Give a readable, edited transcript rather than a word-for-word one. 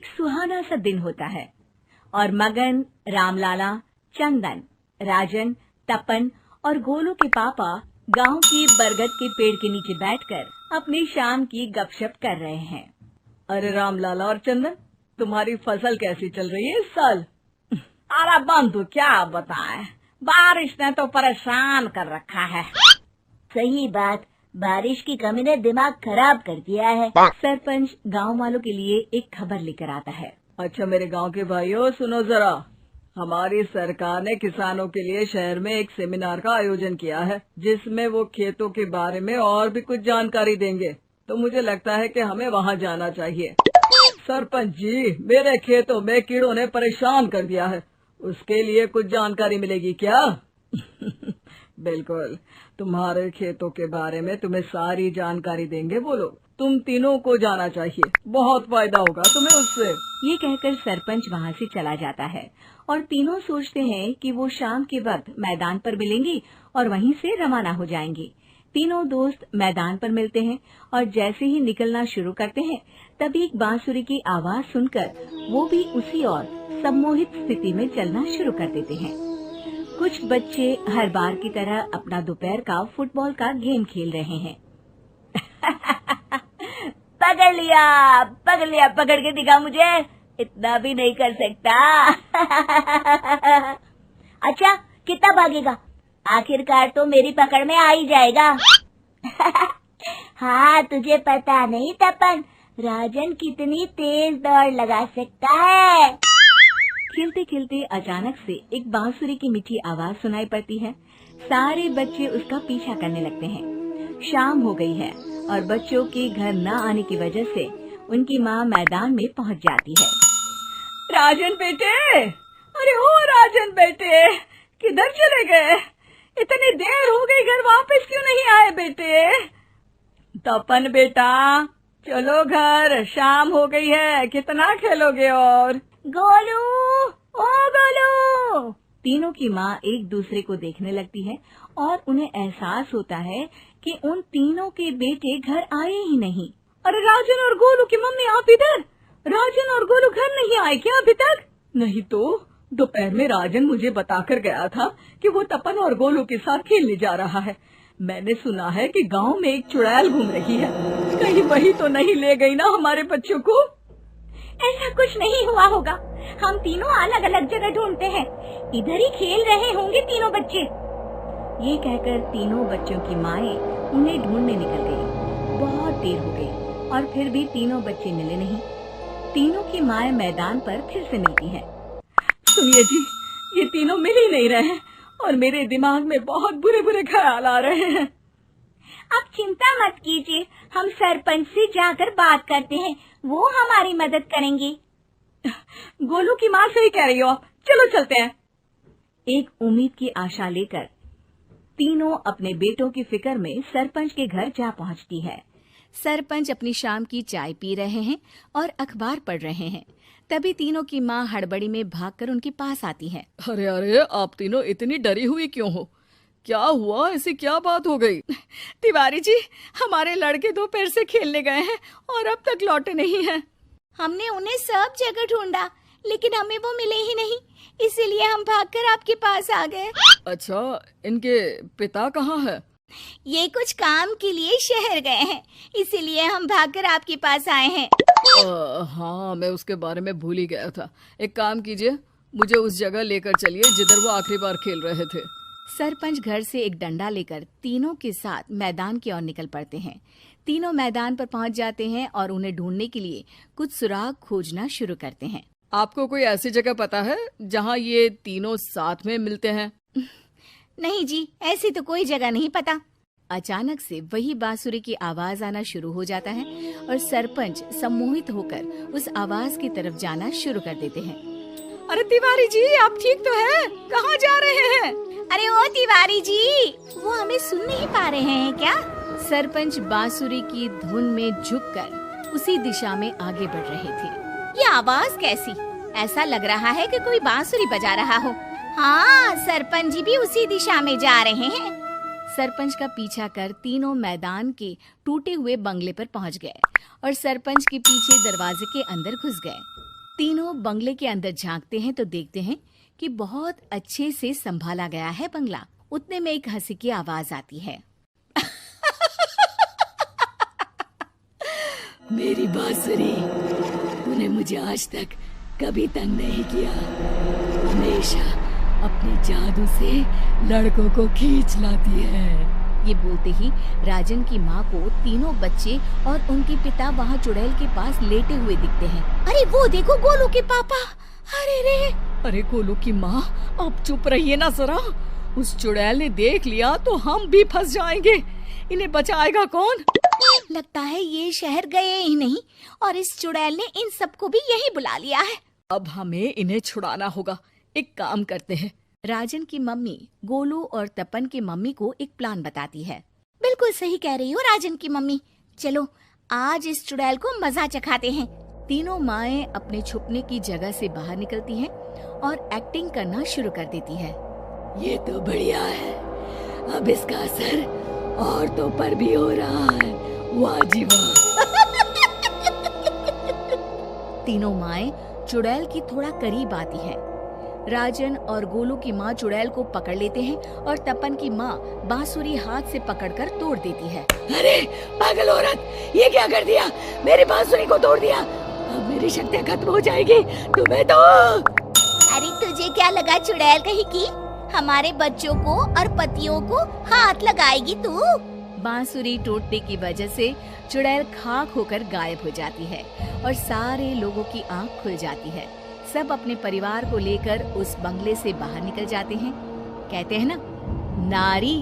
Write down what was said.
सुहाना सा दिन होता है और मगन, रामलाला, चंदन, राजन, तपन और गोलू के पापा गांव के बरगद के पेड़ के नीचे बैठकर अपनी शाम की गपशप कर रहे हैं। अरे रामलाला और चंदन, तुम्हारी फसल कैसी चल रही है इस साल? अरे बंधु क्या बताएं, बारिश ने तो परेशान कर रखा है। सही बात, बारिश की कमी ने दिमाग खराब कर दिया है। सरपंच गांव वालों के लिए एक खबर लेकर आता है। अच्छा मेरे गांव के भाइयों, सुनो जरा, हमारी सरकार ने किसानों के लिए शहर में एक सेमिनार का आयोजन किया है, जिसमें वो खेतों के बारे में और भी कुछ जानकारी देंगे। तो मुझे लगता है कि हमें वहां जाना चाहिए। सरपंच जी, मेरे खेतों में कीड़ों ने परेशान कर दिया है, उसके लिए कुछ जानकारी मिलेगी क्या? बिल्कुल, तुम्हारे खेतों के बारे में तुम्हें सारी जानकारी देंगे वो लोग। तुम तीनों को जाना चाहिए, बहुत फायदा होगा तुम्हें उससे। ये कहकर सरपंच वहाँ से चला जाता है और तीनों सोचते हैं कि वो शाम के वक्त मैदान पर मिलेंगे और वहीं से रवाना हो जाएंगे। तीनों दोस्त मैदान पर मिलते हैं और जैसे ही निकलना शुरू करते हैं तभी एक बांसुरी की आवाज सुनकर वो भी उसी ओर सम्मोहित स्थिति में चलना शुरू कर देते हैं। कुछ बच्चे हर बार की तरह अपना दोपहर का फुटबॉल का गेम खेल रहे हैं। पकड़ लिया, पकड़ के दिखा मुझे, इतना भी नहीं कर सकता। अच्छा, कितना भागेगा? आखिरकार तो मेरी पकड़ में आ ही जाएगा। हाँ, तुझे पता नहीं तपन, राजन कितनी तेज दौड़ लगा सकता है। खेलते खेलते अचानक से एक बांसुरी की मीठी आवाज सुनाई पड़ती है। सारे बच्चे उसका पीछा करने लगते हैं। शाम हो गई है और बच्चों के घर न आने की वजह से उनकी माँ मैदान में पहुँच जाती है। राजन बेटे, अरे ओ राजन बेटे, किधर चले गए? इतनी देर हो गई, घर वापस क्यों नहीं आए बेटे? तपन बेटा, चलो घर, शाम हो गई है, कितना खेलोगे? और गोलू, ओ गोलू! तीनों की माँ एक दूसरे को देखने लगती है और उन्हें एहसास होता है कि उन तीनों के बेटे घर आए ही नहीं। अरे राजन और गोलू की मम्मी, आप इधर? राजन और गोलू घर नहीं आए क्या अभी तक? नहीं तो दोपहर में राजन मुझे बताकर गया था कि वो तपन और गोलू के साथ खेलने जा रहा है। मैंने सुना है कि गांव में एक चुड़ैल घूम रही है, कहीं वही तो नहीं ले गई ना हमारे बच्चों को? ऐसा कुछ नहीं हुआ होगा, हम तीनों अलग अलग जगह ढूंढते हैं, इधर ही खेल रहे होंगे तीनों बच्चे। ये कहकर तीनों बच्चों की माएं उन्हें ढूंढने निकल गई। बहुत देर हो गई और फिर भी तीनों बच्चे मिले नहीं। तीनों की माएं मैदान पर फिर से मिलती हैं। सुनिए जी, ये तीनों मिल ही नहीं रहे और मेरे दिमाग में बहुत बुरे बुरे ख्याल आ रहे हैं। आप चिंता मत कीजिए, हम सरपंच से जाकर बात करते हैं, वो हमारी मदद करेंगे। गोलू की माँ सही कह रही हो, चलो चलते हैं। एक उम्मीद की आशा लेकर तीनों अपने बेटों की फिक्र में सरपंच के घर जा पहुंचती है। सरपंच अपनी शाम की चाय पी रहे हैं और अखबार पढ़ रहे हैं। तभी तीनों की माँ हड़बड़ी में भागकर उनके पास आती है। अरे अरे, आप तीनों इतनी डरी हुई क्यों हो? क्या हुआ? ऐसी क्या बात हो गई? तिवारी जी, हमारे लड़के दोपहर से खेलने गए हैं और अब तक लौटे नहीं हैं। हमने उन्हें सब जगह ढूंढा, लेकिन हमें वो मिले ही नहीं, इसीलिए हम भागकर आपके पास आ गए। अच्छा, इनके पिता कहाँ है? ये कुछ काम के लिए शहर गए हैं, इसीलिए हम भागकर आपके पास आए हैं। हाँ, मैं उसके बारे में भूल ही गया था। एक काम कीजिए, मुझे उस जगह लेकर चलिए जिधर वो आखिरी बार खेल रहे थे। सरपंच घर से एक डंडा लेकर तीनों के साथ मैदान की ओर निकल पड़ते हैं। तीनों मैदान पर पहुंच जाते हैं और उन्हें ढूंढने के लिए कुछ सुराग खोजना शुरू करते हैं। आपको कोई ऐसी जगह पता है जहाँ ये तीनों साथ में मिलते हैं? नहीं जी, ऐसी तो कोई जगह नहीं पता। अचानक से वही बांसुरी की आवाज आना शुरू हो जाता है और सरपंच सम्मोहित होकर उस आवाज की तरफ जाना शुरू कर देते हैं। अरे तिवारी जी, आप ठीक तो हैं? कहाँ जा रहे हैं? अरे ओ तिवारी जी, वो हमें सुन नहीं पा रहे हैं क्या? सरपंच बांसुरी की धुन में झुककर उसी दिशा में आगे बढ़ रहे थे। ये आवाज कैसी? ऐसा लग रहा है कि कोई बांसुरी बजा रहा हो। हाँ, सरपंच जी भी उसी दिशा में जा रहे हैं। सरपंच का पीछा कर तीनों मैदान के टूटे हुए बंगले पर पहुंच गए और सरपंच के पीछे दरवाजे के अंदर घुस गए। तीनों बंगले के अंदर झांकते हैं तो देखते हैं कि बहुत अच्छे से संभाला गया है बंगला। उतने में एक हंसी की आवाज आती है। मेरी बांसुरी, तूने मुझे आज तक कभी तंग नहीं किया। हमेशा अपने जादू से लड़कों को खींच लाती है। ये बोलते ही राजन की माँ को तीनों बच्चे और उनके पिता वहाँ चुड़ैल के पास लेटे हुए दिखते हैं। अरे वो देखो गोलू के पापा। अरे रे, अरे गोलू की माँ, अब चुप रहिए ना जरा। उस चुड़ैल ने देख लिया तो हम भी फंस जाएंगे। इन्हें बचाएगा कौन? लगता है ये शहर गए ही नहीं और इस चुड़ैल ने इन सबको भी यही बुला लिया है। अब हमें इन्हें छुड़ाना होगा। एक काम करते हैं। राजन की मम्मी गोलू और तपन की मम्मी को एक प्लान बताती है। बिल्कुल सही कह रही हो राजन की मम्मी। चलो आज इस चुड़ैल को मजा चखाते हैं। तीनों माएं अपने छुपने की जगह से बाहर निकलती हैं और एक्टिंग करना शुरू कर देती है। ये तो बढ़िया है। अब इसका असर औरतों पर भी हो रहा है। वाह जी वाह। तीनों माएं चुड़ैल की थोड़ा करीब आती हैं। राजन और गोलू की माँ चुड़ैल को पकड़ लेते हैं और तपन की माँ बांसुरी हाथ से पकड़कर तोड़ देती है। अरे पागल औरत, ये क्या कर दिया? मेरी बांसुरी को तोड़ दिया। अब मेरी शक्तियाँ खत्म हो जाएगी। तुम्हें तो अरे तुझे क्या लगा चुड़ैल कहीं की हमारे बच्चों को और पतियों को हाथ लगाएगी तू? बांसुरी टूटने की वजह से चुड़ैल खाक होकर गायब हो जाती है और सारे लोगों की आंख खुल जाती है। सब अपने परिवार को लेकर उस बंगले से बाहर निकल जाते हैं। कहते हैं ना, नारी